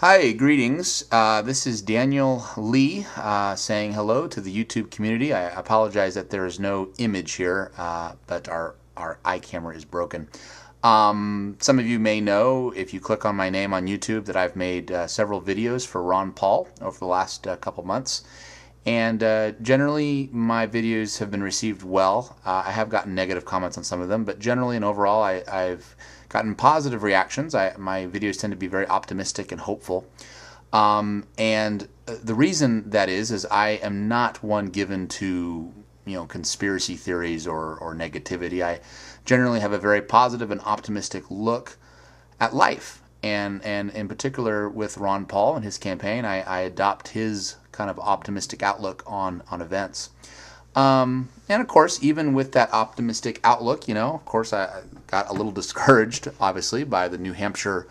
Hi, greetings. This is Daniel Lee saying hello to the YouTube community. I apologize that there is no image here, but our iCamera is broken. Some of you may know, if you click on my name on YouTube, that I've made several videos for Ron Paul over the last couple months. And generally, my videos have been received well. I have gotten negative comments on some of them, but generally and overall, I've gotten positive reactions. My videos tend to be very optimistic and hopeful. And the reason that is I am not one given to conspiracy theories or negativity. I generally have a very positive and optimistic look at life. And in particular with Ron Paul and his campaign, I adopt his kind of optimistic outlook on events. And of course, even with that optimistic outlook, of course, I got a little discouraged, obviously, by the New Hampshire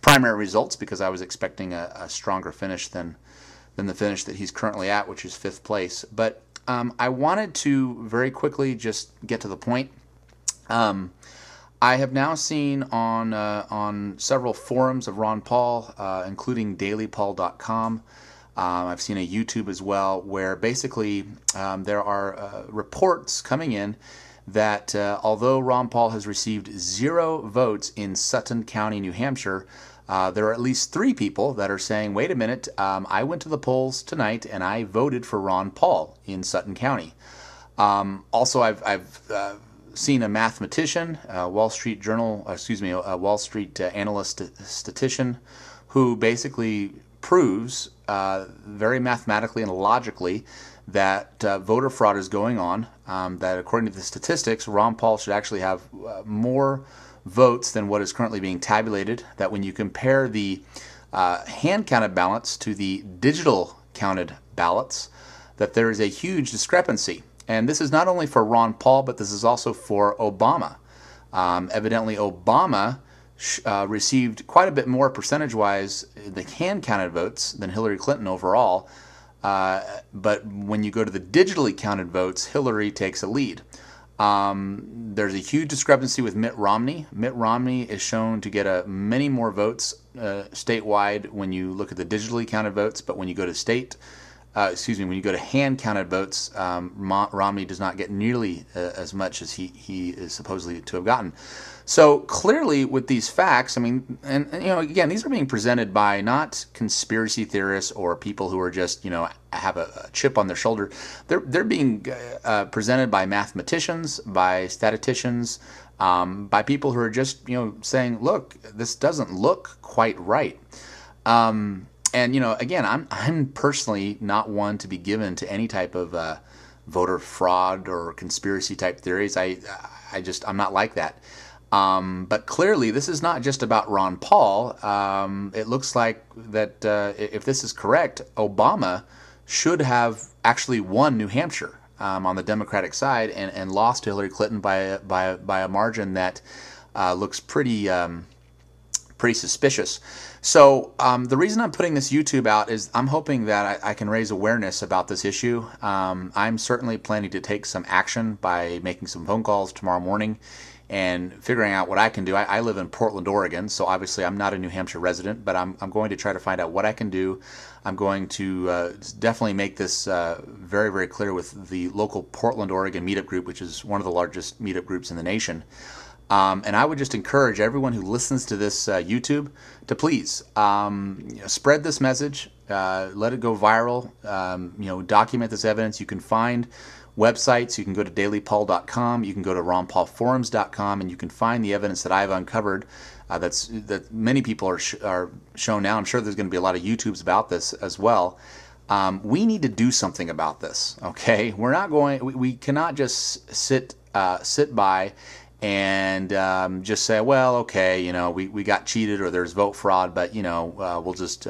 primary results because I was expecting a stronger finish than the finish that he's currently at, which is 5th place. But I wanted to very quickly just get to the point. I have now seen on several forums of Ron Paul, including dailypaul.com. I've seen a YouTube as well, where basically there are reports coming in that although Ron Paul has received 0 votes in Sutton County, New Hampshire, there are at least 3 people that are saying, wait a minute, I went to the polls tonight and I voted for Ron Paul in Sutton County. Also, I've seen a mathematician, Wall Street analyst statistician, who basically proves very mathematically and logically that voter fraud is going on, that according to the statistics, Ron Paul should actually have more votes than what is currently being tabulated, that when you compare the hand-counted ballots to the digital counted ballots, that there is a huge discrepancy. And this is not only for Ron Paul, but this is also for Obama. Evidently, Obama received quite a bit more percentage-wise the hand-counted votes than Hillary Clinton overall. But when you go to the digitally counted votes, Hillary takes a lead. There's a huge discrepancy with Mitt Romney. Mitt Romney is shown to get many more votes statewide when you look at the digitally counted votes, but when you go to when you go to hand-counted votes, Romney does not get nearly as much as he is supposedly to have gotten. So clearly, with these facts, I mean, and again, these are being presented by not conspiracy theorists or people who are just have a chip on their shoulder. They're being presented by mathematicians, by statisticians, by people who are just saying, look, this doesn't look quite right. And again, I'm personally not one to be given to any type of voter fraud or conspiracy type theories. I'm not like that. But clearly, this is not just about Ron Paul. It looks like that if this is correct, Obama should have actually won New Hampshire on the Democratic side and lost to Hillary Clinton by a margin that looks pretty suspicious. So the reason I'm putting this YouTube out is I'm hoping that I can raise awareness about this issue. I'm certainly planning to take some action by making some phone calls tomorrow morning and figuring out what I can do. I live in Portland, Oregon, so obviously I'm not a New Hampshire resident, but I'm going to try to find out what I can do. I'm going to definitely make this very, very clear with the local Portland, Oregon meetup group, which is one of the largest meetup groups in the nation. And I would just encourage everyone who listens to this YouTube to please spread this message, let it go viral, document this evidence. You can find websites. You can go to dailypaul.com, you can go to ronpaulforums.com, and you can find the evidence that I've uncovered that many people are shown now. I'm sure there's going to be a lot of YouTubes about this as well. We need to do something about this, okay? We cannot just sit by and just say, well, okay, we got cheated or there's vote fraud, but we'll just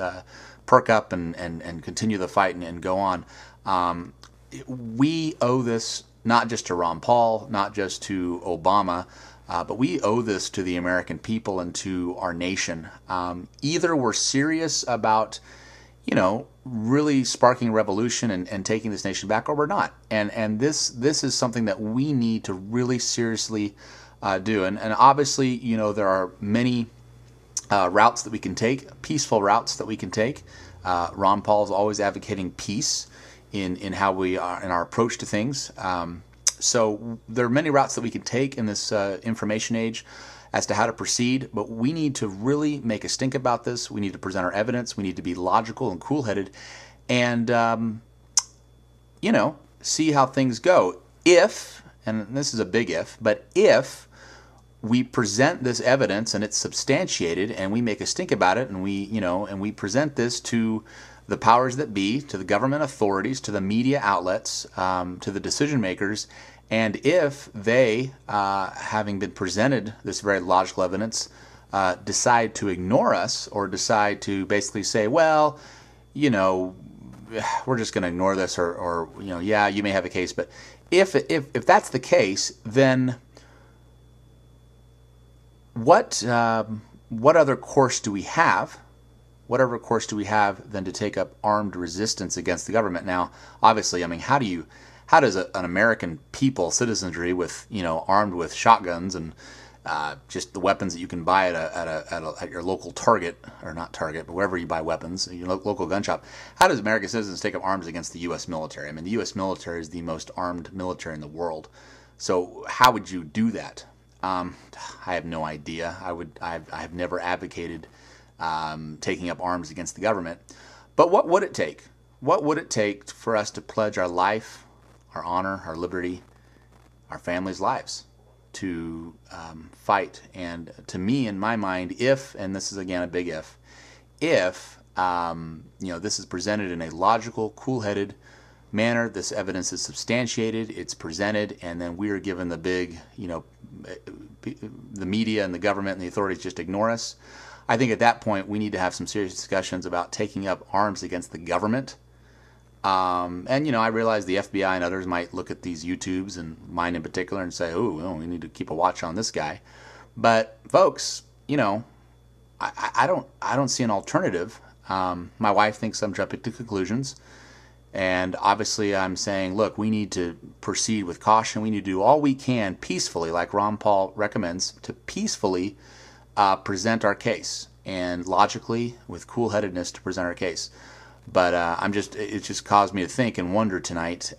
perk up and continue the fight and go on. We owe this not just to Ron Paul, not just to Obama, but we owe this to the American people and to our nation. Either we're serious about really sparking revolution and taking this nation back, or we're not. And this is something that we need to really seriously do. And obviously, there are many routes that we can take, peaceful routes that we can take. Ron Paul is always advocating peace in how we are in our approach to things. So there are many routes that we can take in this information age as to how to proceed, but we need to really make a stink about this. We need to present our evidence. We need to be logical and cool-headed, and see how things go. If, and this is a big if, but if we present this evidence and it's substantiated and we make a stink about it and we present this to the powers that be, to the government authorities, to the media outlets, to the decision makers, and if they, having been presented this very logical evidence, decide to ignore us or decide to basically say, well, we're just going to ignore this, or yeah, you may have a case, but if that's the case, then what other course do we have? What other course do we have than to take up armed resistance against the government? Now, obviously, I mean, how does an American people, citizenry, with armed with shotguns and just the weapons that you can buy at your local Target, or not Target, but wherever you buy weapons, your local gun shop, how does American citizens take up arms against the U.S. military? I mean, the U.S. military is the most armed military in the world. So how would you do that? I have no idea. I have never advocated taking up arms against the government. But what would it take? What would it take for us to pledge our life, our honor, our liberty, our families' lives to fight? And to me, in my mind, if, and this is again a big if this is presented in a logical, cool-headed manner, this evidence is substantiated, it's presented, and then we are given the big, the media and the government and the authorities just ignore us. I think at that point we need to have some serious discussions about taking up arms against the government. And I realize the FBI and others might look at these YouTubes, and mine in particular, and say, oh, we need to keep a watch on this guy. But folks, I don't see an alternative. My wife thinks I'm jumping to conclusions. And obviously I'm saying, look, we need to proceed with caution. We need to do all we can peacefully, like Ron Paul recommends, to peacefully present our case, and logically, with cool-headedness, to present our case. But it just caused me to think and wonder tonight,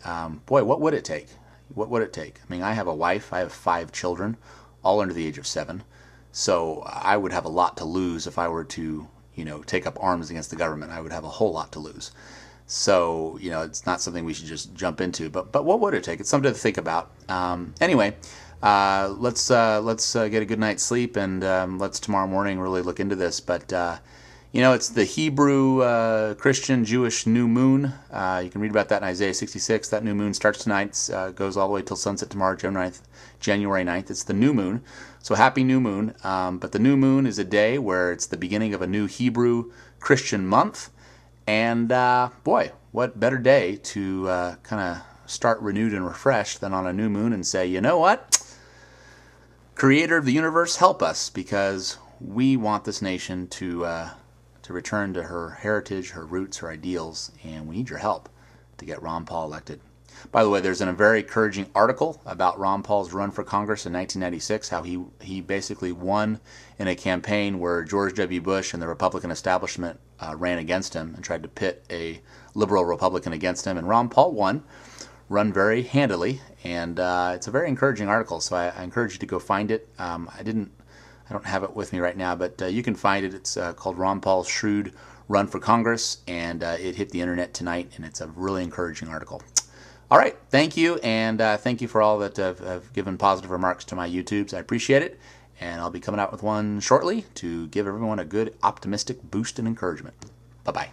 boy, what would it take? What would it take? I mean, I have a wife, I have 5 children, all under the age of 7. So I would have a lot to lose if I were to, take up arms against the government. I would have a whole lot to lose. So, it's not something we should just jump into. But what would it take? It's something to think about. Anyway, let's get a good night's sleep, and let's tomorrow morning really look into this. But it's the Hebrew Christian Jewish new moon. You can read about that in Isaiah 66. That new moon starts tonight, goes all the way till sunset tomorrow, January 9th. It's the new moon. So happy new moon. But the new moon is a day where it's the beginning of a new Hebrew Christian month. And boy, what better day to kind of start renewed and refreshed than on a new moon and say, you know what? Creator of the universe, help us, because we want this nation to return to her heritage, her roots, her ideals, and we need your help to get Ron Paul elected. By the way, there's a very encouraging article about Ron Paul's run for Congress in 1996, how he basically won in a campaign where George W. Bush and the Republican establishment ran against him and tried to pit a liberal Republican against him, and Ron Paul won very handily, and it's a very encouraging article, so I encourage you to go find it. I don't have it with me right now, but you can find it. It's called Ron Paul's Shrewd Run for Congress, and it hit the internet tonight, and it's a really encouraging article. All right, thank you, and thank you for all that have given positive remarks to my YouTubes. I appreciate it, and I'll be coming out with one shortly to give everyone a good optimistic boost and encouragement. Bye-bye.